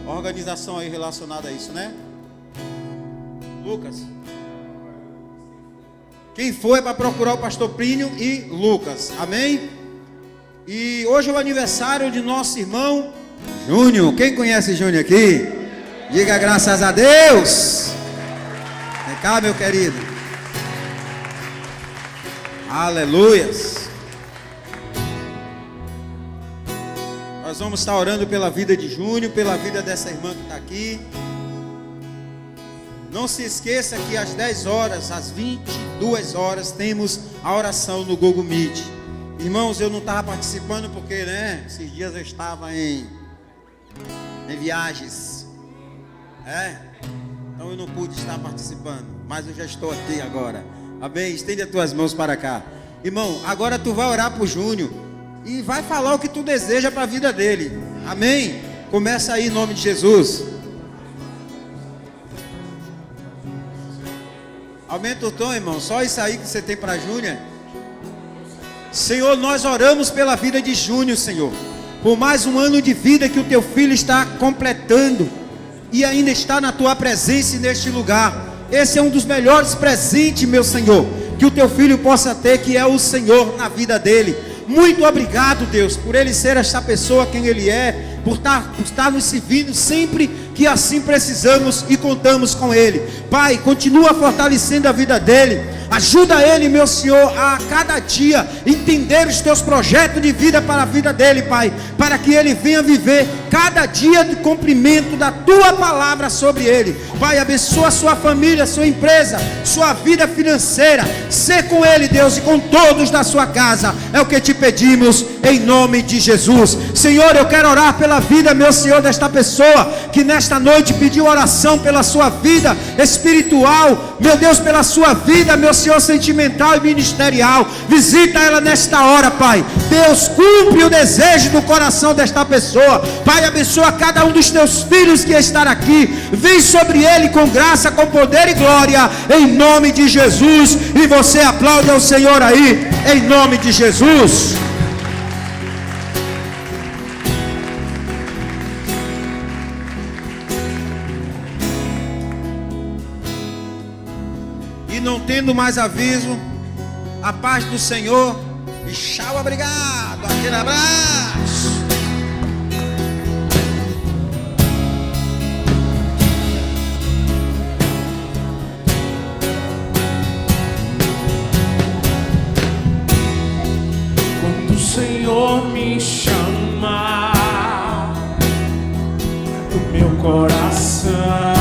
organização aí relacionada a isso, né? Lucas? Quem foi para procurar o pastor Plínio e Lucas. Amém? E hoje é o aniversário de nosso irmão Júnior. Quem conhece Júnior aqui? Diga graças a Deus. Vem cá, meu querido. Aleluias. Nós vamos estar orando pela vida de Júnior, pela vida dessa irmã que está aqui. Não se esqueça que às 10 horas, às 22 horas, temos a oração no Google Meet. Irmãos, eu não estava participando porque, né, esses dias eu estava em viagens. Então eu não pude estar participando, mas eu já estou aqui agora. Amém? Estende as tuas mãos para cá. Irmão, agora tu vai orar para o Júnior e vai falar o que tu deseja para a vida dele. Amém? Começa aí em nome de Jesus. Aumenta o tom, irmão. Só isso aí que você tem para Júnior. Senhor, nós oramos pela vida de Júnior, Senhor, por mais um ano de vida que o teu filho está completando e ainda está na tua presença neste lugar. Esse é um dos melhores presentes, meu Senhor, que o teu filho possa ter, que é o Senhor na vida dele. muito obrigado, Deus, por Ele ser esta pessoa quem Ele é, por estar nos servindo sempre que assim precisamos e contamos com Ele. Pai, continua fortalecendo a vida dele. Ajuda ele, meu Senhor, a cada dia entender os teus projetos de vida para a vida dele, Pai, para que ele venha viver cada dia de cumprimento da tua palavra sobre ele. Pai, abençoa a sua família, sua empresa, sua vida financeira. Sê com ele, Deus, e com todos da sua casa. É o que te pedimos em nome de Jesus. Senhor, eu quero orar pela vida, meu Senhor, desta pessoa que nesta noite pediu oração pela sua vida espiritual, meu Deus, pela sua vida, meu Senhor, sentimental e ministerial. Visita ela nesta hora, Pai. Deus, cumpre o desejo do coração desta pessoa. Pai, abençoa cada um dos teus filhos que está aqui. Vem sobre ele com graça, com poder e glória, em nome de Jesus. E você aplaude ao Senhor aí, em nome de Jesus. E não tendo mais aviso, a paz do Senhor. E tchau, obrigado. Aquele abraço. Quando o Senhor me chamar, o meu coração